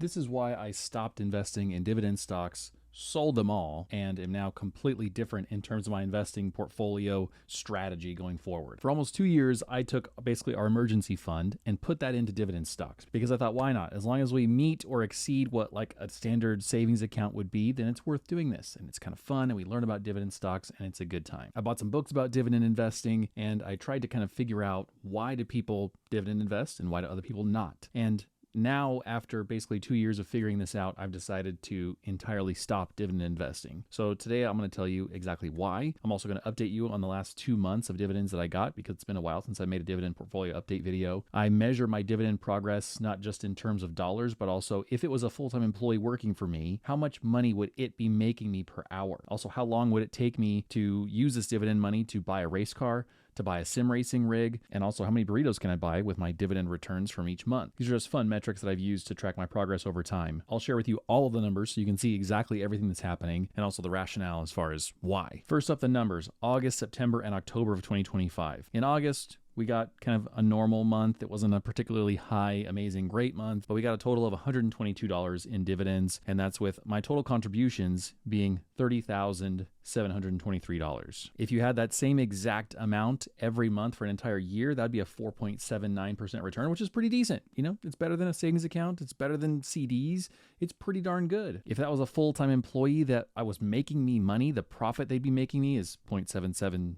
This is why I stopped investing in dividend stocks, sold them all, and am now completely different in terms of my investing portfolio strategy going forward. For almost 2 years, I took basically our emergency fund and put that into dividend stocks because I thought, why not? As long as we meet or exceed what like a standard savings account would be, then it's worth doing this. And it's kind of fun, and we learn about dividend stocks, and it's a good time. I bought some books about dividend investing, and I tried to kind of figure out, why do people dividend invest and why do other people not? And now, after basically 2 years of figuring this out, I've decided to entirely stop dividend investing. So today I'm going to tell you exactly why. I'm also going to update you on the last 2 months of dividends that I got, because it's been a while since I made a dividend portfolio update video. I measure my dividend progress not just in terms of dollars, but also if it was a full-time employee working for me, how much money would it be making me per hour? Also, how long would it take me to use this dividend money to buy a race car, to buy a sim racing rig, and also how many burritos can I buy with my dividend returns from each month. These are just fun metrics that I've used to track my progress over time. I'll share with you all of the numbers so you can see exactly everything that's happening and also the rationale as far as why. First up, the numbers: August, September, and October of 2025. In August, we got kind of a normal month. It wasn't a particularly high, amazing, great month, but we got a total of $122 in dividends, and that's with my total contributions being $30,723. If you had that same exact amount every month for an entire year, that'd be a 4.79% return, which is pretty decent. You know, it's better than a savings account. It's better than CDs. It's pretty darn good. If that was a full-time employee that I was making me money, the profit they'd be making me is $0.77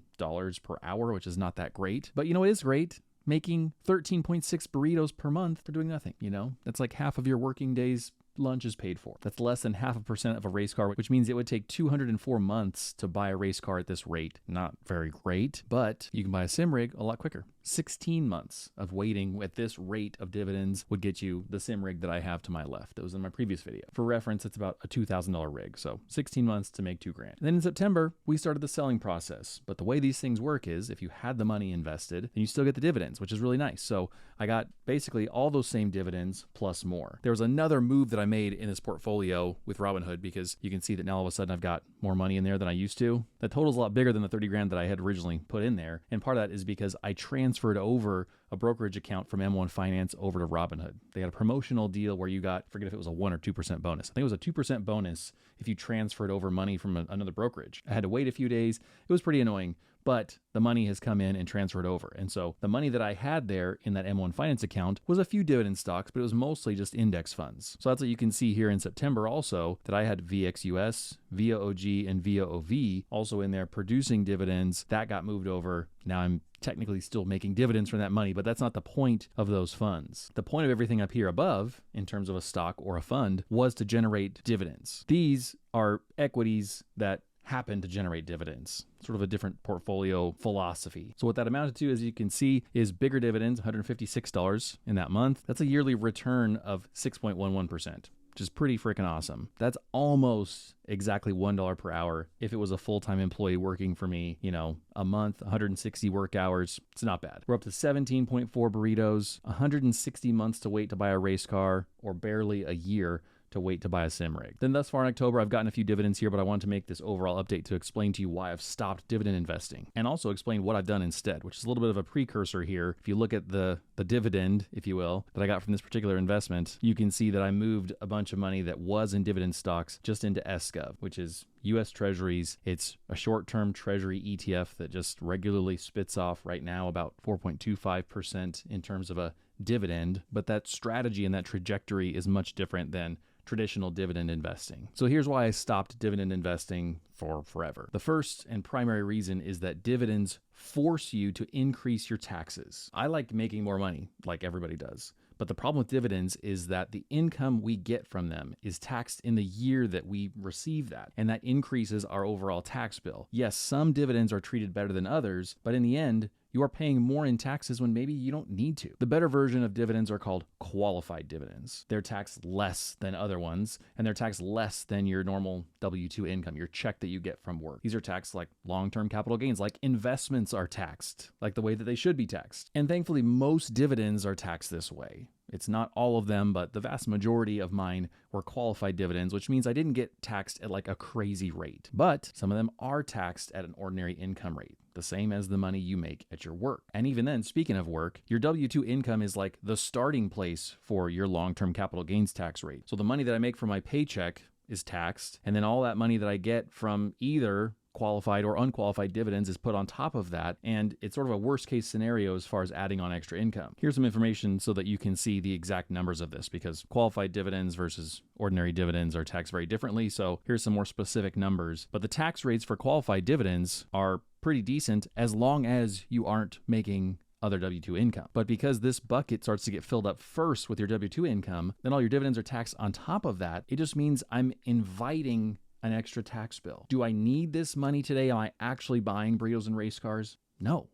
per hour, which is not that great. But you know, it is great. Making 13.6 burritos per month for doing nothing, you know? That's like half of your working days lunch is paid for. That's less than 0.5% of a race car, which means it would take 204 months to buy a race car at this rate. Not very great, but you can buy a sim rig a lot quicker. 16 months of waiting at this rate of dividends would get you the sim rig that I have to my left. That was in my previous video. For reference, it's about a $2,000 rig. So 16 months to make $2,000. And then in September, we started the selling process. But the way these things work is if you had the money invested, then you still get the dividends, which is really nice. So I got basically all those same dividends plus more. There was another move that I made in this portfolio with Robinhood, because you can see that now all of a sudden I've got more money in there than I used to. The total's a lot bigger than the 30 grand that I had originally put in there. And part of that is because I transferred over a brokerage account from M1 Finance over to Robinhood. They had a promotional deal where you got, forget if it was a 1 or 2% bonus. I think it was a 2% bonus if you transferred over money from another brokerage. I had to wait a few days. It was pretty annoying, but the money has come in and transferred over. And so the money that I had there in that M1 Finance account was a few dividend stocks, but it was mostly just index funds. So that's what you can see here in September also, that I had VXUS, VOOG, and VOOV also in there producing dividends. That got moved over. Now I'm technically still making dividends from that money, but that's not the point of those funds. The point of everything up here above, in terms of a stock or a fund, was to generate dividends. These are equities that happen to generate dividends. Sort of a different portfolio philosophy. So what that amounted to, as you can see, is bigger dividends, $156 in that month. That's a yearly return of 6.11%. which is pretty freaking awesome. That's almost exactly $1 per hour. If it was a full-time employee working for me, you know, a month, 160 work hours, it's not bad. We're up to 17.4 burritos, 160 months to wait to buy a race car, or barely a year to wait to buy a sim rig. Then thus far in October, I've gotten a few dividends here, but I wanted to make this overall update to explain to you why I've stopped dividend investing, and also explain what I've done instead, which is a little bit of a precursor here. If you look at the dividend, if you will, that I got from this particular investment, you can see that I moved a bunch of money that was in dividend stocks just into SGov, which is U.S. Treasuries. It's a short-term Treasury ETF that just regularly spits off right now about 4.25% in terms of a dividend, but that strategy and that trajectory is much different than traditional dividend investing. So here's why I stopped dividend investing for forever. The first and primary reason is that dividends force you to increase your taxes. I like making more money, like everybody does. But the problem with dividends is that the income we get from them is taxed in the year that we receive that, and that increases our overall tax bill. Yes, some dividends are treated better than others, but in the end, you are paying more in taxes when maybe you don't need to. The better version of dividends are called qualified dividends. They're taxed less than other ones, and they're taxed less than your normal W-2 income, your check that you get from work. These are taxed like long-term capital gains, like investments are taxed, like the way that they should be taxed. And thankfully, most dividends are taxed this way. It's not all of them, but the vast majority of mine were qualified dividends, which means I didn't get taxed at like a crazy rate. But some of them are taxed at an ordinary income rate. the same as the money you make at your work. And even then, speaking of work, your W-2 income is like the starting place for your long-term capital gains tax rate. So the money that I make from my paycheck is taxed, and then all that money that I get from either qualified or unqualified dividends is put on top of that, and it's sort of a worst case scenario as far as adding on extra income. Here's some information so that you can see the exact numbers of this, because qualified dividends versus ordinary dividends are taxed very differently. So here's some more specific numbers. But the tax rates for qualified dividends are pretty decent as long as you aren't making other W-2 income. But because this bucket starts to get filled up first with your W-2 income, then all your dividends are taxed on top of that. It just means I'm inviting an extra tax bill. Do I need this money today? Am I actually buying Burritos and Racecars? No.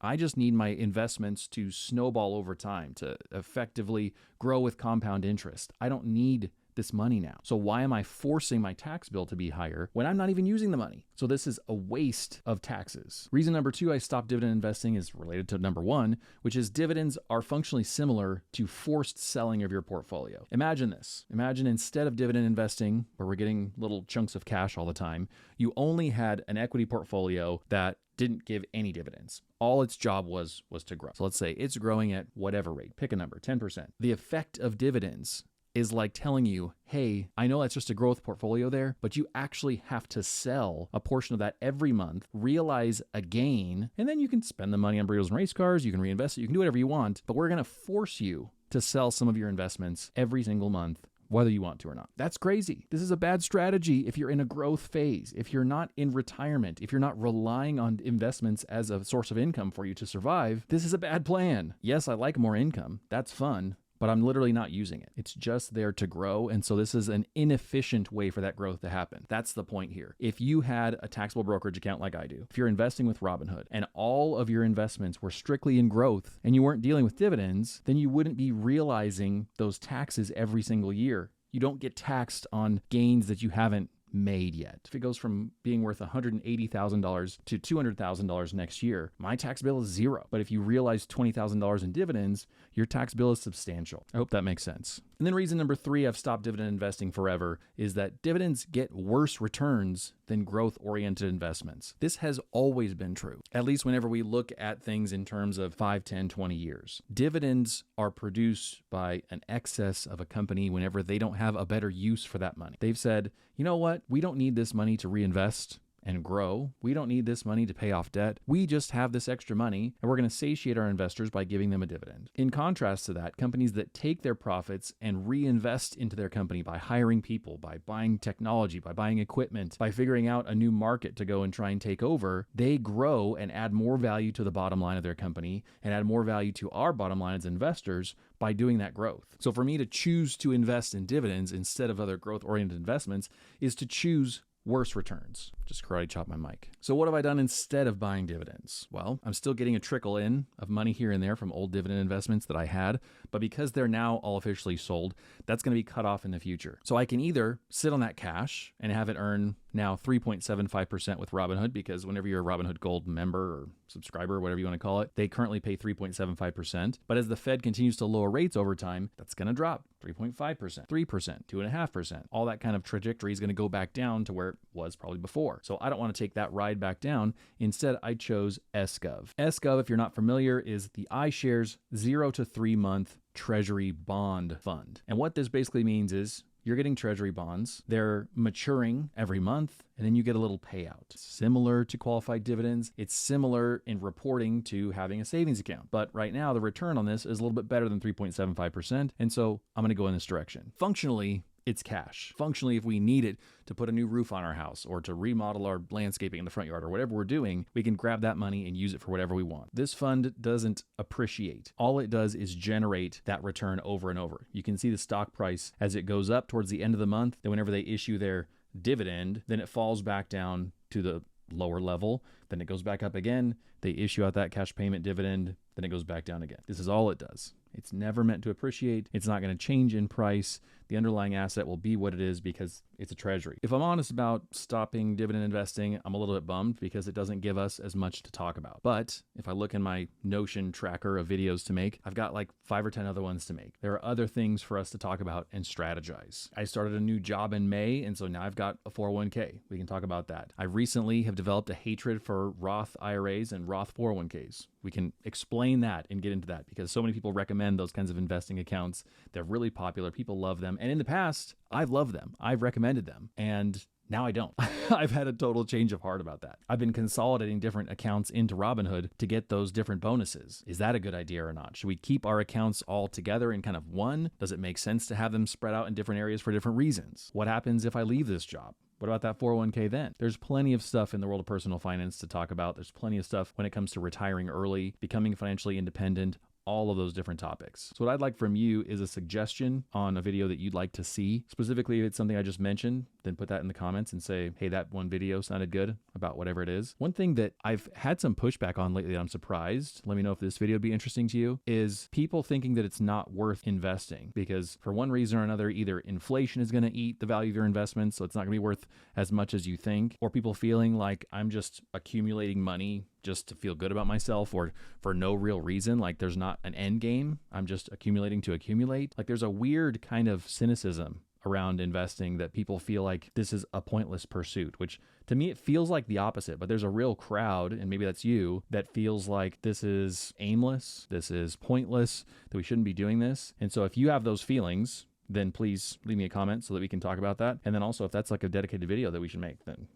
I just need my investments to snowball over time, to effectively grow with compound interest. I don't need this money now. So why am I forcing my tax bill to be higher when I'm not even using the money? So this is a waste of taxes. Reason number 2 I stopped dividend investing is related to number 1, which is dividends are functionally similar to forced selling of your portfolio. Imagine this. Imagine instead of dividend investing, where we're getting little chunks of cash all the time, you only had an equity portfolio that didn't give any dividends. All its job was to grow. So let's say it's growing at whatever rate, pick a number, 10%. The effect of dividends is like telling you, hey, I know that's just a growth portfolio there, but you actually have to sell a portion of that every month, realize a gain, and then you can spend the money on Burritos and Racecars, you can reinvest it, you can do whatever you want, but we're gonna force you to sell some of your investments every single month, whether you want to or not. That's crazy. This is a bad strategy if you're in a growth phase, if you're not in retirement, if you're not relying on investments as a source of income for you to survive. This is a bad plan. Yes, I like more income. That's fun. But I'm literally not using it. It's just there to grow. And so this is an inefficient way for that growth to happen. That's the point here. If you had a taxable brokerage account like I do, if you're investing with Robinhood and all of your investments were strictly in growth and you weren't dealing with dividends, then you wouldn't be realizing those taxes every single year. You don't get taxed on gains that you haven't made yet. If it goes from being worth $180,000 to $200,000 next year, my tax bill is zero. But if you realize $20,000 in dividends, your tax bill is substantial. I hope that makes sense. And then reason number 3 I've stopped dividend investing forever is that dividends get worse returns than growth-oriented investments. This has always been true, at least whenever we look at things in terms of 5, 10, 20 years. Dividends are produced by an excess of a company whenever they don't have a better use for that money. They've said, you know what? We don't need this money to reinvest and grow. We don't need this money to pay off debt. We just have this extra money and we're going to satiate our investors by giving them a dividend. In contrast to that, companies that take their profits and reinvest into their company by hiring people, by buying technology, by buying equipment, by figuring out a new market to go and try and take over, they grow and add more value to the bottom line of their company and add more value to our bottom line as investors by doing that growth. So for me to choose to invest in dividends instead of other growth-oriented investments is to choose worse returns. Just karate chop my mic. So what have I done instead of buying dividends? Well, I'm still getting a trickle in of money here and there from old dividend investments that I had, but because they're now all officially sold, that's going to be cut off in the future. So I can either sit on that cash and have it earn now 3.75% with Robinhood, because whenever you're a Robinhood Gold member or subscriber, whatever you want to call it, they currently pay 3.75%. But as the Fed continues to lower rates over time, that's going to drop 3.5%, 3%, 2.5%. All that kind of trajectory is going to go back down to where it was probably before. So I don't want to take that ride back down. Instead, I chose SGov. SGov, if you're not familiar, is the iShares 0 to 3 month Treasury bond fund. And what this basically means is you're getting Treasury bonds. They're maturing every month, and then you get a little payout. Similar to qualified dividends, it's similar in reporting to having a savings account. But right now, the return on this is a little bit better than 3.75%, and so I'm going to go in this direction. Functionally, it's cash. Functionally, if we need it to put a new roof on our house or to remodel our landscaping in the front yard or whatever we're doing, we can grab that money and use it for whatever we want. This fund doesn't appreciate. All it does is generate that return over and over. You can see the stock price as it goes up towards the end of the month. Then whenever they issue their dividend, then it falls back down to the lower level. Then it goes back up again. They issue out that cash payment dividend. Then it goes back down again. This is all it does. It's never meant to appreciate. It's not going to change in price. The underlying asset will be what it is because it's a treasury. If I'm honest about stopping dividend investing, I'm a little bit bummed because it doesn't give us as much to talk about. But if I look in my Notion tracker of videos to make, I've got like 5 or 10 other ones to make. There are other things for us to talk about and strategize. I started a new job in May, and so now I've got a 401k. We can talk about that. I recently have developed a hatred for Roth IRAs and Roth 401ks. We can explain that and get into that because so many people recommend those kinds of investing accounts. They're really popular. People love them. And in the past, I've loved them. I've recommended them. And now I don't. I've had a total change of heart about that. I've been consolidating different accounts into Robinhood to get those different bonuses. Is that a good idea or not? Should we keep our accounts all together in kind of one? Does it make sense to have them spread out in different areas for different reasons? What happens if I leave this job? What about that 401k then? There's plenty of stuff in the world of personal finance to talk about. There's plenty of stuff when it comes to retiring early, becoming financially independent, all of those different topics. So what I'd like from you is a suggestion on a video that you'd like to see. Specifically, if it's something I just mentioned, then put that in the comments and say, hey, that one video sounded good about whatever it is. One thing that I've had some pushback on lately that I'm surprised, let me know if this video would be interesting to you, is people thinking that it's not worth investing because for one reason or another, either inflation is going to eat the value of your investments, so it's not going to be worth as much as you think, or people feeling like I'm just accumulating money just to feel good about myself or for no real reason, like there's not an end game. I'm just accumulating to accumulate. Like there's a weird kind of cynicism around investing that people feel like this is a pointless pursuit, which to me, it feels like the opposite, but there's a real crowd, and maybe that's you, that feels like this is aimless, this is pointless, that we shouldn't be doing this. And so if you have those feelings, then please leave me a comment so that we can talk about that. And then also if that's like a dedicated video that we should make, then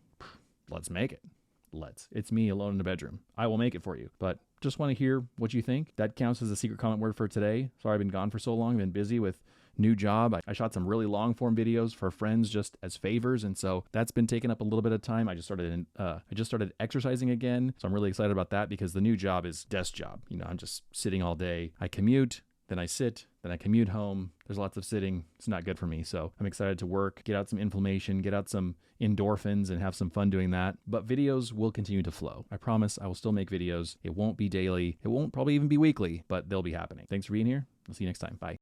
let's make it. It's me alone in the bedroom. I will make it for you, but just want to hear what you think. That counts as a secret comment word for today. Sorry I've been gone for so long. I've been busy with new job. I shot some really long form videos for friends just as favors, and so that's been taking up a little bit of time. I just started exercising again, so I'm really excited about that because the new job is desk job. You know, I'm just sitting all day. I commute, then I sit, then I commute home. There's lots of sitting. It's not good for me. So I'm excited to work, get out some inflammation, get out some endorphins and have some fun doing that. But videos will continue to flow. I promise I will still make videos. It won't be daily. It won't probably even be weekly, but they'll be happening. Thanks for being here. I'll see you next time. Bye.